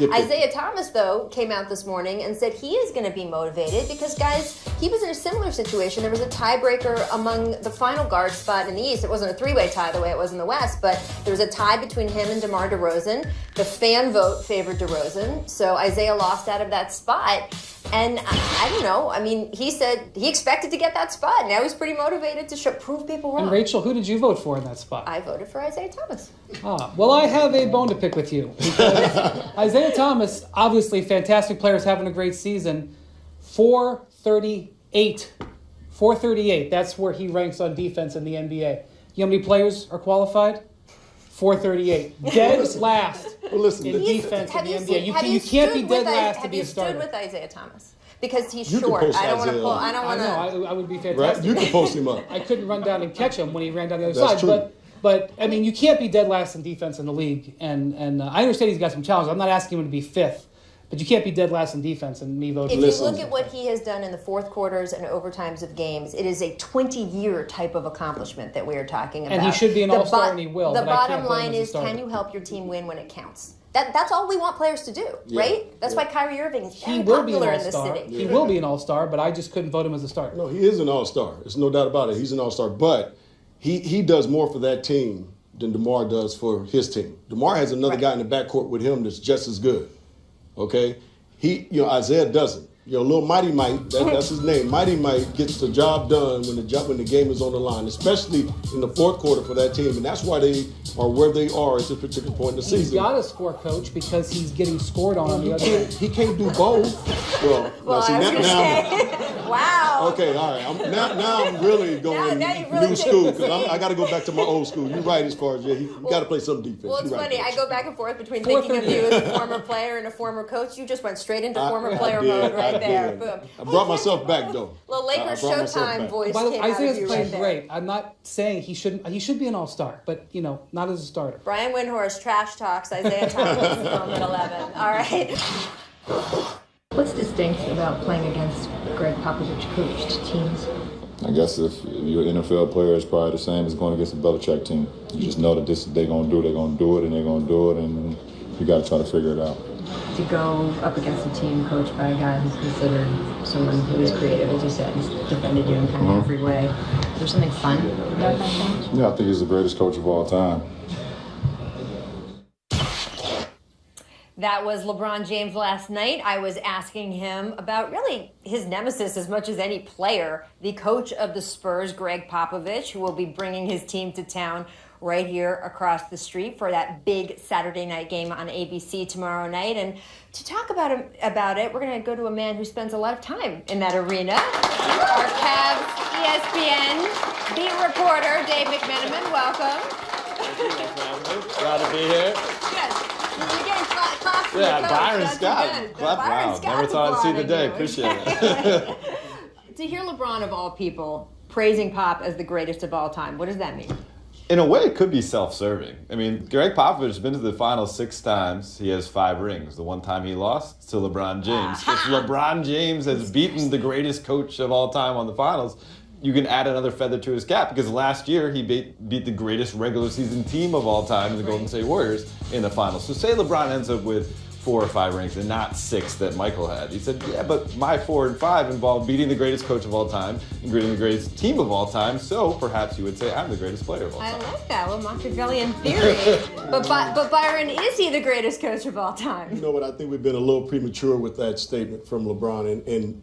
Isaiah Thomas, though, came out this morning and said he is going to be motivated because, guys, he was in a similar situation. There was a tiebreaker among the final guard spot in the East. It wasn't a three-way tie the way it was in the West, but there was a tie between him and DeMar DeRozan. The fan vote favored DeRozan, so Isaiah lost out of that spot. And I don't know. I mean, he said he expected to get that spot. Now he's pretty motivated to prove people wrong. And Rachel, who did you vote for in that spot? I voted for Isaiah Thomas. Well, I have a bone to pick with you. Because Isaiah Thomas, obviously fantastic player, is having a great season. 438. 438. That's where he ranks on defense in the NBA. You know how many players are qualified? 438. Dead last in defense in the NBA. You can't be dead last to be a starter. Have you stood with Isaiah Thomas? Because he's short. I don't want to pull. I don't want to. I would be fantastic. Right? You can post him up. I couldn't run down and catch him when he ran down the other That's side. true. But I mean, you can't be dead last in defense in the league. And I understand he's got some challenges. I'm not asking him to be fifth. But you can't be dead last in defense and me voting. If you look at what he has done in the fourth quarters and overtimes of games, it is a 20-year type of accomplishment that we are talking about. And he should be an all-star, and he will. The bottom line is, can you help your team win when it counts? That's all we want players to do, right? That's why Kyrie Irving is very popular in this city. He will be an all-star, but I just couldn't vote him as a starter. No, he is an all-star. There's no doubt about it. He's an all-star. But he does more for that team than DeMar does for his team. DeMar has another guy in the backcourt with him that's just as good, okay? Isaiah doesn't. Little Mighty Mike, that's his name. Mighty Mike gets the job done when the game is on the line, especially in the fourth quarter for that team. And that's why they are where they are at this particular point in the season. He's got to score, Coach, because he's getting scored on the other end. He can't do both. Wow. Okay, all right. Now I'm really going new school because I got to go back to my old school. You're right as far as you got to play some defense. Well, it's funny. I go back and forth between thinking of you as a former player and a former coach. You just went straight into former player mode right there. Boom. I brought myself back though. Little Lakers Showtime voice came out of you. Isaiah's playing great. I'm not saying he shouldn't. He should be an all-star, but not as a starter. Brian Windhorst trash talks Isaiah Thomas home at 11. All right. What's distinct about playing against Greg Popovich coached teams? I guess if you're an NFL player, it's probably the same as going against a Belichick team. You just know that they're going to do it, and they're going to do it, and you got to try to figure it out. To go up against a team coached by a guy who's considered someone who is creative, as you said, he's defended you in kind of every way. Is there something fun about that change? Yeah, I think he's the greatest coach of all time. That was LeBron James last night. I was asking him about really his nemesis as much as any player, the coach of the Spurs, Greg Popovich, who will be bringing his team to town right here across the street for that big Saturday night game on ABC tomorrow night. And to talk about it, we're going to go to a man who spends a lot of time in that arena. Our Cavs ESPN beat reporter, Dave McMenamin. Welcome. Glad to be here. Good. You're getting claps from Yeah, the coach. Byron That's Scott. good. Clap Byron wow. Scott Never thought I'd see the day. applauding you. Appreciate it. To hear LeBron, of all people, praising Pop as the greatest of all time, what does that mean? In a way, it could be self-serving. I mean, Greg Popovich has been to the finals 6 times. He has 5 rings. The one time he lost to LeBron James. If LeBron James has beaten the greatest coach of all time on the finals, you can add another feather to his cap because last year he beat the greatest regular season team of all time, the Golden State Warriors, in the finals. So say LeBron ends up with 4 or 5 rings and not 6 that Michael had. He said, yeah, but my 4 and 5 involved beating the greatest coach of all time and beating the greatest team of all time, so perhaps you would say I'm the greatest player of all time. I like that, a little Machiavellian theory. but Byron, is he the greatest coach of all time? You know what? I think we've been a little premature with that statement from LeBron, and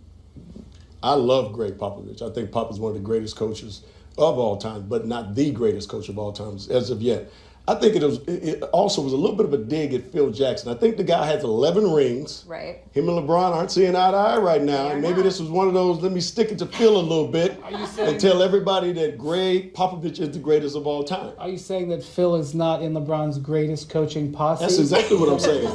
I love Greg Popovich. I think Pop is one of the greatest coaches of all time, but not the greatest coach of all time as of yet. I think it also was a little bit of a dig at Phil Jackson. I think the guy has 11 rings. Right. Him and LeBron aren't seeing eye to eye right now. And maybe this was one of those, let me stick it to Phil a little bit and tell everybody that Greg Popovich is the greatest of all time. Are you saying that Phil is not in LeBron's greatest coaching posse? That's exactly what I'm saying.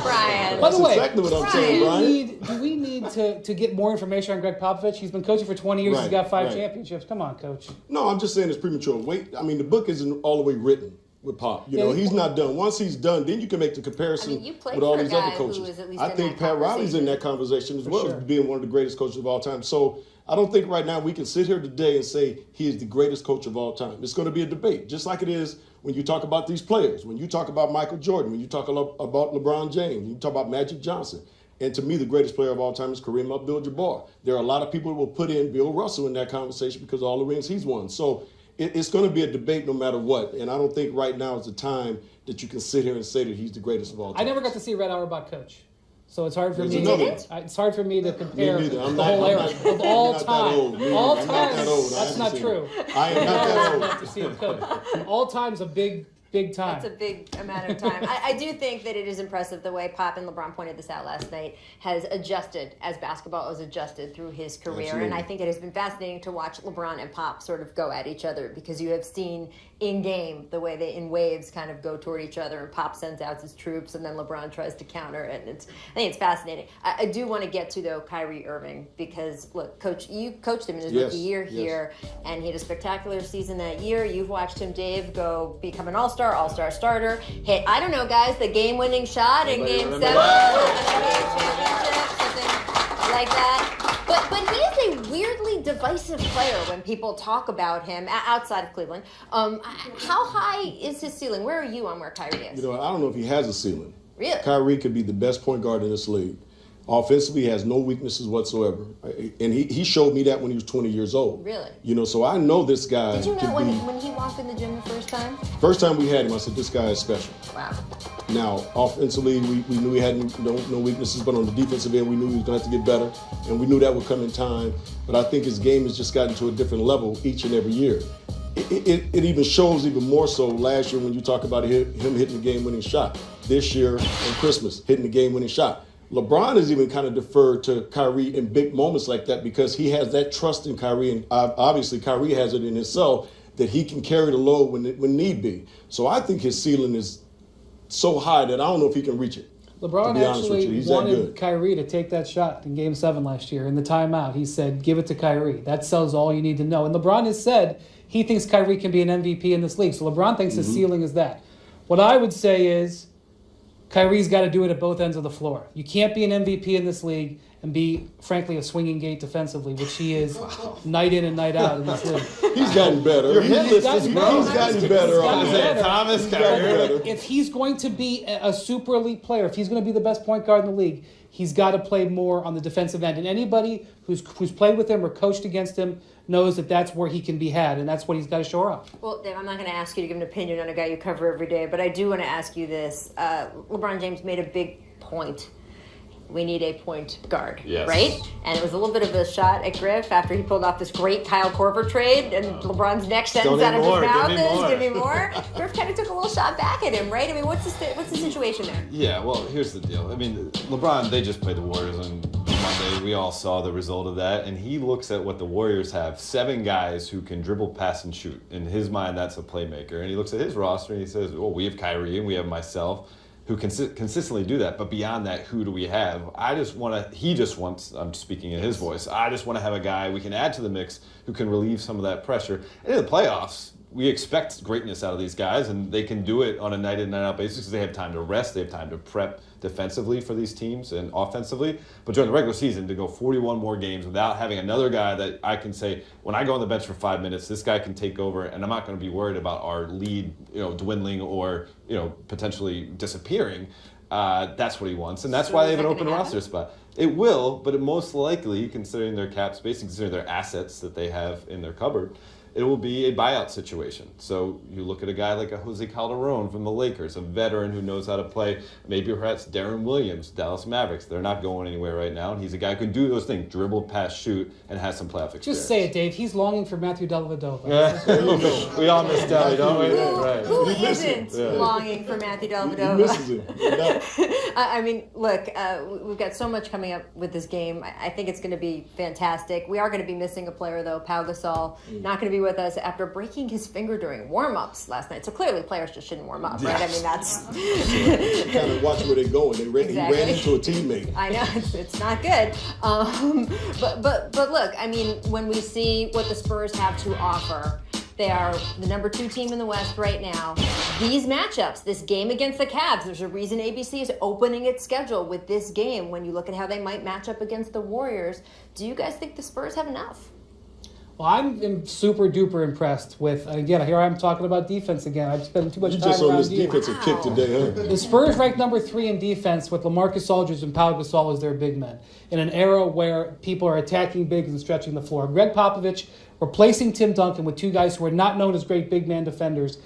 Brian. By the way, exactly what I'm saying, Brian. Do we need to get more information on Greg Popovich? He's been coaching for 20 years. Right, He's got 5 right. championships. Come on, Coach. No, I'm just saying it's premature. Wait, I mean, the book isn't all the way written with Pop. You know, he's not done. Once he's done, then you can make the comparison you played with all for a these guy other who coaches. is at least I in think that Pat Riley's in conversation. that conversation as For well sure. as being one of the greatest coaches of all time. So I don't think right now we can sit here today and say he is the greatest coach of all time. It's going to be a debate, just like it is when you talk about these players, when you talk about Michael Jordan, when you talk about LeBron James, when you talk about Magic Johnson. And to me, the greatest player of all time is Kareem Abdul-Jabbar. There are a lot of people who will put in Bill Russell in that conversation because of all the rings he's won. So it's going to be a debate no matter what. And I don't think right now is the time that you can sit here and say that he's the greatest of all time. I never got to see Red Auerbach coach. So it's hard for me. It's hard for me to compare the I'm whole era of all not time. that old. All I'm time. not that old. That's not true. I am not that old. To see him coach. All time's a big time. That's a big amount of time. I do think that it is impressive the way Pop, and LeBron pointed this out last night, has adjusted as basketball has adjusted through his career. Absolutely. And I think it has been fascinating to watch LeBron and Pop sort of go at each other because you have seen in game the way they in waves kind of go toward each other, and Pop sends out his troops and then LeBron tries to counter it. And I think it's fascinating. I do want to get to, though, Kyrie Irving because, look, Coach, you coached him in his rookie year here, and he had a spectacular season that year. You've watched him, Dave, go become an all-star starter, hit, I don't know, guys, the game-winning shot in Game 7, something like that. But he is a weirdly divisive player when people talk about him outside of Cleveland. How high is his ceiling? Where are you on where Kyrie is? I don't know if he has a ceiling. Really? Kyrie could be the best point guard in this league. Offensively, he has no weaknesses whatsoever. And he showed me that when he was 20 years old. Really? So I know this guy. Did you know when he walked in the gym the first time? First time we had him, I said, this guy is special. Wow. Now, offensively, we knew he had no weaknesses, but on the defensive end, we knew he was going to have to get better, and we knew that would come in time. But I think his game has just gotten to a different level each and every year. It even shows even more so last year when you talk about him hitting the game-winning shot. This year on Christmas, hitting the game-winning shot. LeBron has even kind of deferred to Kyrie in big moments like that because he has that trust in Kyrie, and obviously Kyrie has it in himself that he can carry the load when need be. So I think his ceiling is so high that I don't know if he can reach it. LeBron actually wanted Kyrie to take that shot in Game 7 last year in the timeout. He said, give it to Kyrie. That tells all you need to know. And LeBron has said he thinks Kyrie can be an MVP in this league. So LeBron thinks his ceiling is that. What I would say is Kyrie's got to do it at both ends of the floor. You can't be an MVP in this league and be, frankly, a swinging gate defensively, which he is night in and night out in this league. He's gotten better. He's gotten better. If he's going to be a super elite player, if he's going to be the best point guard in the league, he's got to play more on the defensive end. And anybody who's played with him or coached against him knows that that's where he can be had, and that's what he's got to shore up. Well, Dave, I'm not going to ask you to give an opinion on a guy you cover every day, but I do want to ask you this. LeBron James made a big point. We need a point guard, right? And it was a little bit of a shot at Griff after he pulled off this great Kyle Korver trade, and LeBron's next sentence out of his mouth is, give me more. Griff kind of took a little shot back at him, right? I mean, what's the situation there? Yeah, well, here's the deal. I mean, LeBron, they just played the Warriors on Monday. We all saw the result of that, and he looks at what the Warriors have, 7 guys who can dribble, pass, and shoot. In his mind, that's a playmaker. And he looks at his roster, and he says, well, we have Kyrie, and we have myself, who consistently do that. But beyond that, who do we have? He just wants, I'm speaking in his voice, I just want to have a guy we can add to the mix who can relieve some of that pressure. And in the playoffs, we expect greatness out of these guys, and they can do it on a night in, night out basis because they have time to rest, they have time to prep defensively for these teams and offensively. But during the regular season, to go 41 more games without having another guy that I can say, when I go on the bench for 5 minutes, this guy can take over, and I'm not going to be worried about our lead, dwindling or, potentially disappearing. That's what he wants, and that's why they have an open roster spot. It will, but it most likely, considering their cap space, considering their assets that they have in their cupboard, it will be a buyout situation. So you look at a guy like a Jose Calderon from the Lakers, a veteran who knows how to play, maybe perhaps Darren Williams, Dallas Mavericks. They're not going anywhere right now, and he's a guy who can do those things, dribble, pass, shoot, and has some playoff experience. Just say it, Dave. He's longing for Matthew Dellavedova. We all miss Delly, don't we? Who isn't longing for Matthew Dellavedova? He misses him. I mean, look, we've got so much coming up with this game. I think it's going to be fantastic. We are going to be missing a player, though. Pau Gasol, not going to be with us after breaking his finger during warm-ups last night. So clearly players just shouldn't warm up, right? I mean, that's... kind of watch where they're going. He ran into a teammate. I know, it's not good. But look, I mean, when we see what the Spurs have to offer, They are the number 2 team in the West right now. These matchups, this game against the Cavs, there's a reason ABC is opening its schedule with this game when you look at how they might match up against the Warriors. Do you guys think the Spurs have enough? Well, I'm super duper impressed with, again, here I'm talking about defense again. I've spent too much time just around on this you. defensive kick today, huh? The Spurs ranked number 3 in defense with LaMarcus Aldridge and Pau Gasol as their big men in an era where people are attacking bigs and stretching the floor. Greg Popovich replacing Tim Duncan with 2 guys who are not known as great big man defenders,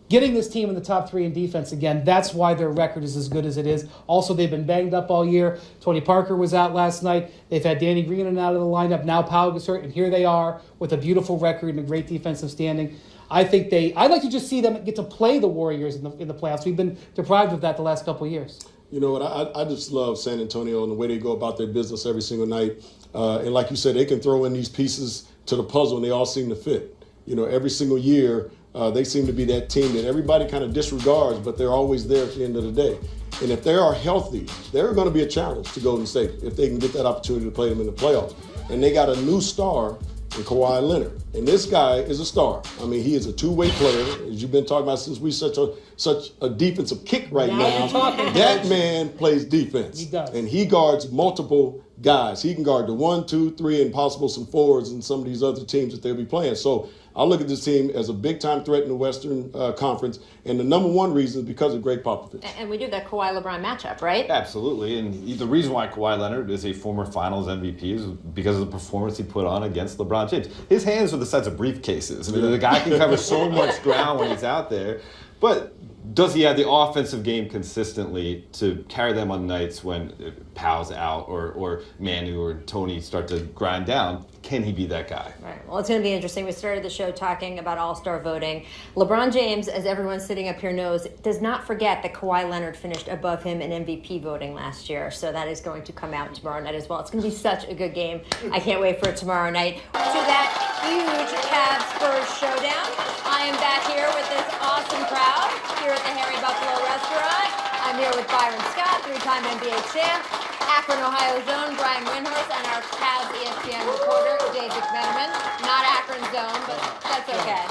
getting this team in the top 3 in defense again. That's why their record is as good as it is. Also, they've been banged up all year. Tony Parker was out last night. They've had Danny Green in and out of the lineup. Now Pau is hurt, and here they are with a beautiful record and a great defensive standing. I'd like to just see them get to play the Warriors in the playoffs. We've been deprived of that the last couple of years. You know what? I just love San Antonio and the way they go about their business every single night. And like you said, they can throw in these pieces to the puzzle, and they all seem to fit. You know, every single year, they seem to be that team that everybody kind of disregards, but they're always there at the end of the day. And if they are healthy, they're going to be a challenge to Golden State if they can get that opportunity to play them in the playoffs. And they got a new star in Kawhi Leonard. And this guy is a star. I mean, he is a two-way player, as you've been talking about since we such a defensive kick right now. That man plays defense. He does. And he guards multiple guys. He can guard the 1, 2, 3, and possible some forwards and some of these other teams that they'll be playing. So I look at this team as a big-time threat in the Western Conference, and the number one reason is because of Greg Popovich. And we do that Kawhi-LeBron matchup, right? Absolutely, and the reason why Kawhi Leonard is a former Finals MVP is because of the performance he put on against LeBron James. His hands are the size of briefcases. I mean, the guy can cover so much ground when he's out there, but does he have the offensive game consistently to carry them on nights when Pau's out or Manu or Tony start to grind down? Can he be that guy? Right. Well, it's going to be interesting. We started the show talking about All-Star voting. LeBron James, as everyone sitting up here knows, does not forget that Kawhi Leonard finished above him in MVP voting last year. So that is going to come out tomorrow night as well. It's going to be such a good game. I can't wait for it tomorrow night. To that huge Cavs-Spurs showdown. I am back here with this awesome crowd here at the Harry Buffalo Restaurant. I'm here with Byron Scott, 3-time NBA champ, Akron, Ohio Zone, Brian Windhorst, and our Cavs ESPN reporter, Dave McMenamin. Not Akron Zone, but that's okay.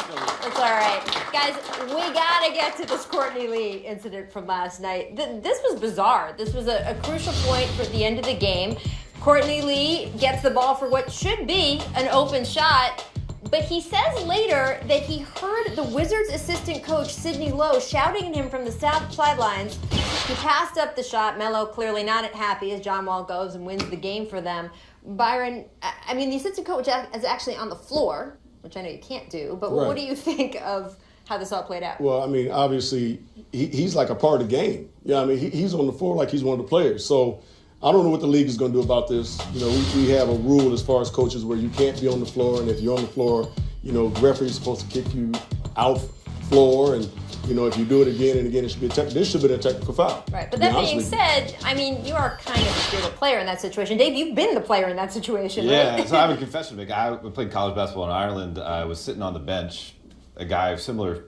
It's all right. Guys, we got to get to this Courtney Lee incident from last night. This was bizarre. This was a crucial point for the end of the game. Courtney Lee gets the ball for what should be an open shot, but he says later that he heard the Wizards assistant coach, Sidney Lowe, shouting at him from the south sidelines. He passed up the shot. Melo clearly not happy as John Wall goes and wins the game for them. Byron, I mean, the assistant coach is actually on the floor, which I know you can't do, but Right. What do you think of how this all played out? Well, I mean, obviously, he's like a part of the game. Yeah, I mean, he's on the floor like he's one of the players. So I don't know what the league is going to do about this. You know, we have a rule as far as coaches where you can't be on the floor, and if you're on the floor, you know, the referee's supposed to kick you out floor, and you know, if you do it again and again, it should be this should be a technical foul. Right, but that being said, I mean, you are kind of you're the player in that situation. Dave, you've been the player in that situation, Yeah, right? so I have a confession to make. I played college basketball in Ireland. I was sitting on the bench, a guy of similar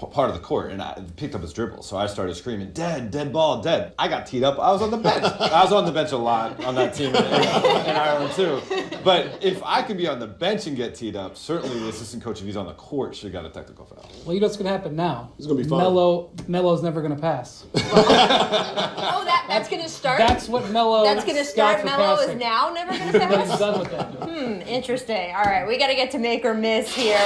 part of the court, and I picked up his dribble. So I started screaming, dead ball, dead. I got teed up. I was on the bench. I was on the bench a lot on that team in Ireland too. But if I could be on the bench and get teed up, certainly the assistant coach, if he's on the court, should have got a technical foul. Well, you know what's going to happen now. It's going to be fun. Melo's never going to pass. Oh, that's going to start? That's what Melo. That's going to start. Melo is passing. now never going to pass? He's done with that. Interesting. All right, we got to get to make or miss here.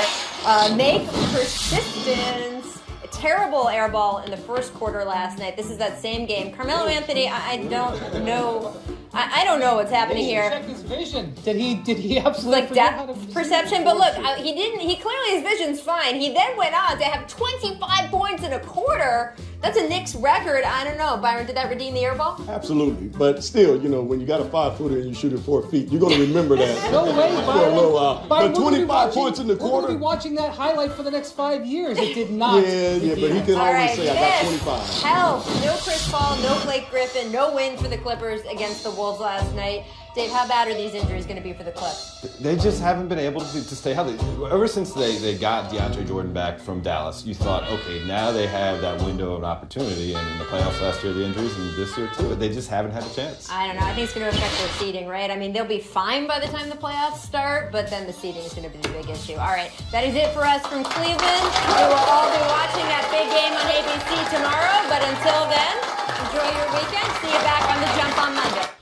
Make persistence. A terrible air ball in the first quarter last night. This is that same game. Carmelo Anthony, I don't know. I don't know what's happening here. Check his vision. Did he absolutely Like forget how to depth perception? But look, he didn't. He clearly his vision's fine. He then went on to have 25 points in a quarter. That's a Knicks record. I don't know, Byron. Did that redeem the air ball? Absolutely, but still, you know, when you got a 5-footer and you shoot it 4 feet, you're going to remember that. No way, For a Byron. little while. Byron, But we're gonna be 25 points in the We're going quarter. to be watching that highlight for the next 5 years. It did not. Yeah, but he can All always right, say, I got miss. 25. Hell, no Chris Paul, no Blake Griffin, no win for the Clippers against the Wolves last night. Dave, how bad are these injuries going to be for the Clips? They just haven't been able to stay healthy. Ever since they got DeAndre Jordan back from Dallas, you thought, okay, now they have that window of opportunity. And in the playoffs last year, the injuries, and this year too, they just haven't had a chance. I don't know. I think it's going to affect their seeding, right? I mean, they'll be fine by the time the playoffs start, but then the seeding is going to be the big issue. All right, that is it for us from Cleveland. We will all be watching that big game on ABC tomorrow, but until then, enjoy your weekend. See you back on The Jump on Monday.